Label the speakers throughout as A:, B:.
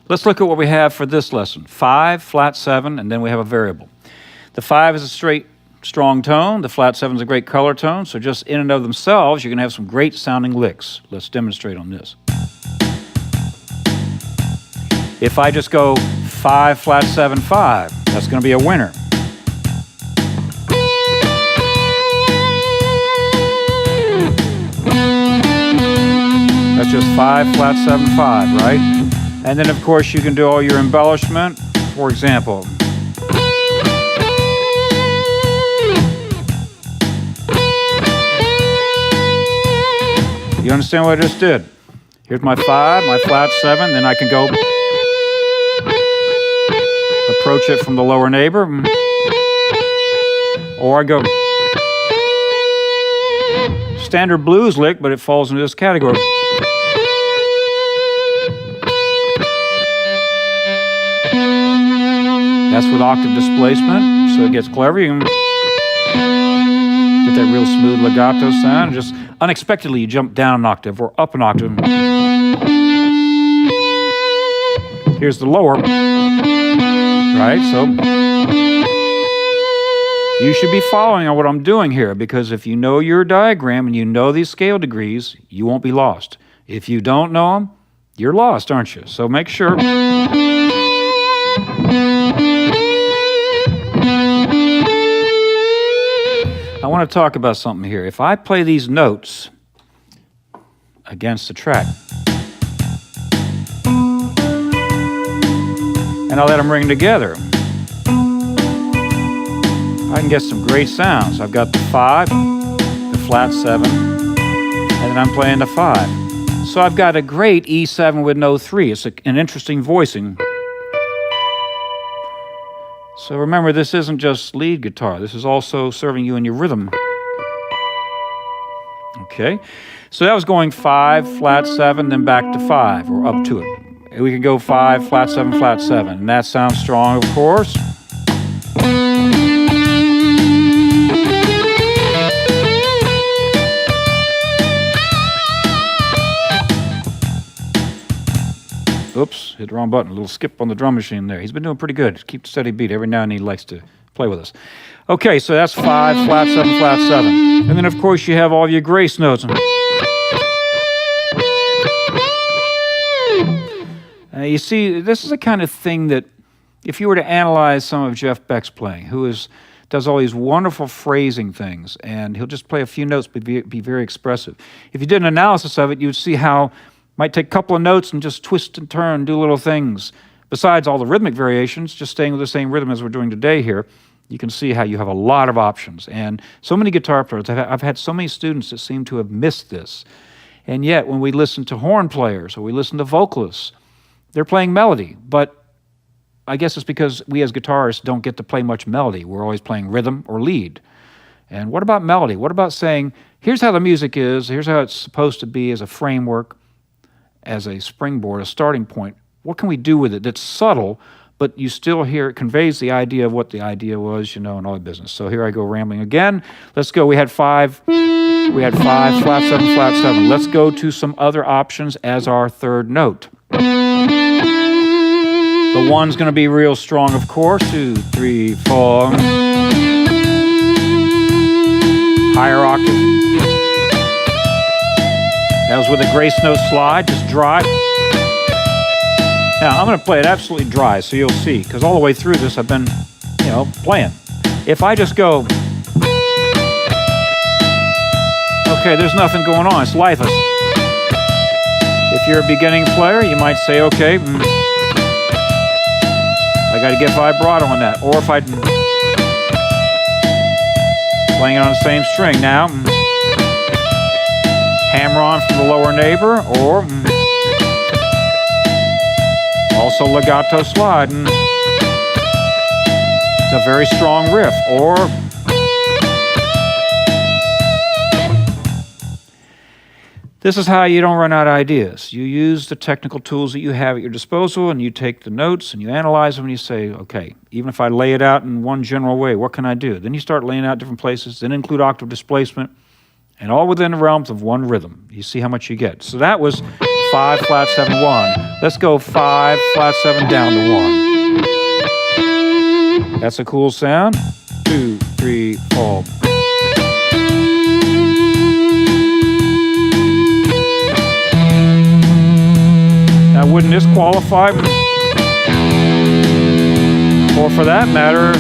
A: Let's look at what we have for this lesson. 5, flat 7, and then we have a variable. The 5 is a straight, strong tone. The flat 7 is a great color tone. So just in and of themselves, you're going to have some great sounding licks. Let's demonstrate on this. If I just go 5, flat 7, 5, that's going to be a winner. That's just 5, flat 7, 5, right? And then, of course, you can do all your embellishment. For example, you understand what I just did? Here's my 5, my flat 7, then I can go approach it from the lower neighbor, or I go standard blues lick, but it falls into this category. That's with octave displacement, so it gets clever. You can get that real smooth legato sound. Just unexpectedly, you jump down an octave or up an octave. Here's the lower, right? So you should be following on what I'm doing here, because if you know your diagram and you know these scale degrees, you won't be lost. If you don't know them, you're lost, aren't you? So make sure. I want to talk about something here. If I play these notes against the track, and I let them ring together, I can get some great sounds. I've got the 5, the flat 7, and then I'm playing the 5. So I've got a great E7 with no 3. It's an interesting voicing. So remember, this isn't just lead guitar. This is also serving you in your rhythm. Okay, so that was going 5, flat 7, then back to 5, or up to it. We can go 5, flat 7, flat 7, and that sounds strong, of course. Oops, hit the wrong button. A little skip on the drum machine there. He's been doing pretty good. Keep the steady beat. Every now and then he likes to play with us. Okay, so that's 5, flat 7, flat 7. And then, of course, you have all your grace notes. You see, this is the kind of thing that, if you were to analyze some of Jeff Beck's playing, does all these wonderful phrasing things, and he'll just play a few notes but be very expressive. If you did an analysis of it, you would see how might take a couple of notes and just twist and turn, do little things. Besides all the rhythmic variations, just staying with the same rhythm as we're doing today here, you can see how you have a lot of options. And so many guitar players, I've had so many students that seem to have missed this. And yet, when we listen to horn players or we listen to vocalists, they're playing melody. But I guess it's because we as guitarists don't get to play much melody. We're always playing rhythm or lead. And what about melody? What about saying, here's how the music is, here's how it's supposed to be as a framework, as a springboard, a starting point. What can we do with it that's subtle, but you still hear it conveys the idea of what the idea was, and all the business. So here I go rambling again. Let's go. We had 5, flat 7, flat 7. Let's go to some other options as our third note. The 1's going to be real strong, of course. 2, 3, 4. Higher octave. That was with a grace note slide, just dry. Now, I'm going to play it absolutely dry, so you'll see, because all the way through this, I've been, playing. If I just go, okay, there's nothing going on, it's lifeless. If you're a beginning player, you might say, okay, I got to get vibrato on that. Or if I'm playing it on the same string now, hammer on from the lower neighbor, or also legato slide. It's a very strong riff. Or this is how you don't run out of ideas. You use the technical tools that you have at your disposal, and you take the notes and you analyze them and you say, okay, even if I lay it out in one general way, what can I do? Then you start laying out different places, then include octave displacement, and all within the realms of one rhythm. You see how much you get. So that was 5, flat 7, 1. Let's go 5, flat 7, down to 1. That's a cool sound. 2, 3, 4. Now, wouldn't this qualify? Or for that matter,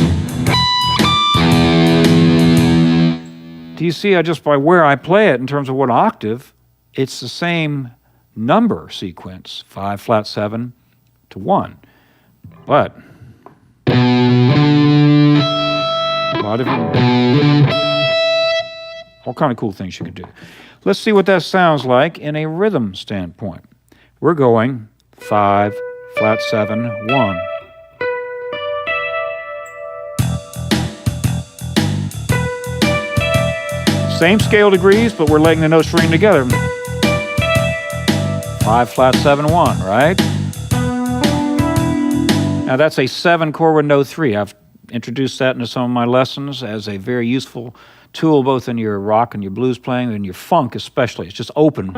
A: do you see just by where I play it in terms of what octave, it's the same number sequence, 5, flat 7 to 1. But a lot of all kind of cool things you can do. Let's see what that sounds like in a rhythm standpoint. We're going 5, flat 7, 1. Same scale degrees, but we're letting the notes ring together. 5, flat 7, 1, right? Now that's a 7 chord with no 3. I've introduced that into some of my lessons as a very useful tool both in your rock and your blues playing and your funk especially. It's just open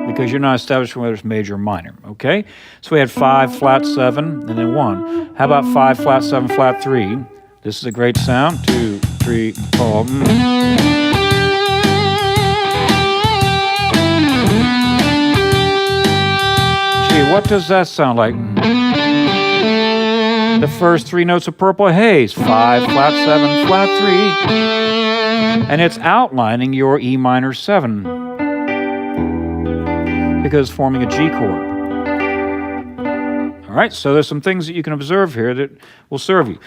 A: because you're not establishing whether it's major or minor, okay? So we had 5, flat 7, and then 1. How about 5, flat 7, flat 3? This is a great sound. 2, 3, 4. Gee, what does that sound like? The first 3 notes of Purple Haze. 5, flat 7, flat 3. And it's outlining your E minor 7 because it's forming a G chord. All right, so there's some things that you can observe here that will serve you.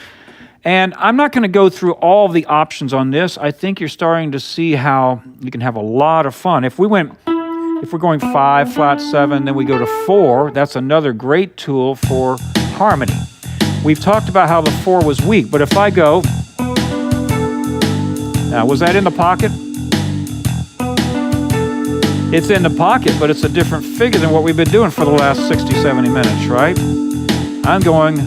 A: And I'm not going to go through all of the options on this. I think you're starting to see how you can have a lot of fun. If we're going 5, flat 7, then we go to 4, that's another great tool for harmony. We've talked about how the 4 was weak, but if I go, now was that in the pocket? It's in the pocket, but it's a different figure than what we've been doing for the last 60, 70 minutes, right? I'm going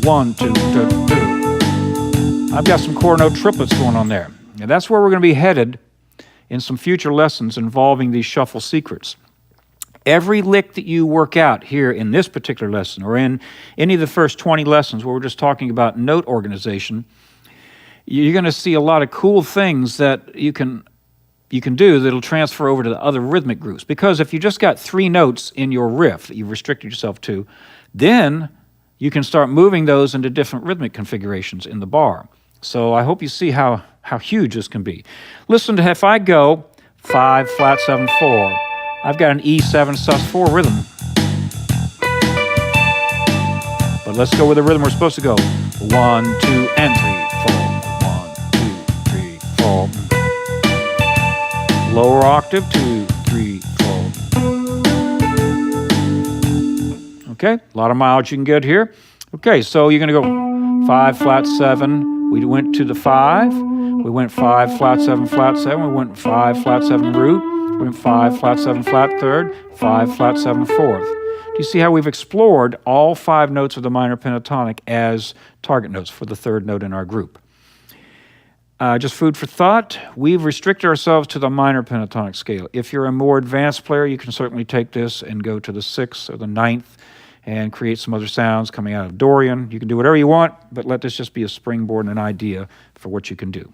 A: 1, 2, 2, 2. I've got some chord note triplets going on there. And that's where we're going to be headed in some future lessons involving these shuffle secrets. Every lick that you work out here in this particular lesson or in any of the first 20 lessons where we're just talking about note organization, you're going to see a lot of cool things that you can do that'll transfer over to the other rhythmic groups. Because if you just got 3 notes in your riff that you've restricted yourself to, then you can start moving those into different rhythmic configurations in the bar. So I hope you see how huge this can be. Listen to, if I go 5, flat 7, 4, I've got an E7 sus4 rhythm. But let's go with the rhythm we're supposed to go. 1, 2, and 3, 4. 1, 2, 3, 4. Lower octave, 2, 3, 4. Okay, a lot of mileage you can get here. Okay, so you're going to go 5, flat 7. We went to the 5. We went 5, flat 7, flat 7. We went 5, flat 7, root. We went 5, flat 7, flat 3rd. 5, flat 7, 4th. Do you see how we've explored all 5 notes of the minor pentatonic as target notes for the 3rd note in our group? Just food for thought. We've restricted ourselves to the minor pentatonic scale. If you're a more advanced player, you can certainly take this and go to the 6th or the 9th and create some other sounds coming out of Dorian. You can do whatever you want, but let this just be a springboard and an idea for what you can do.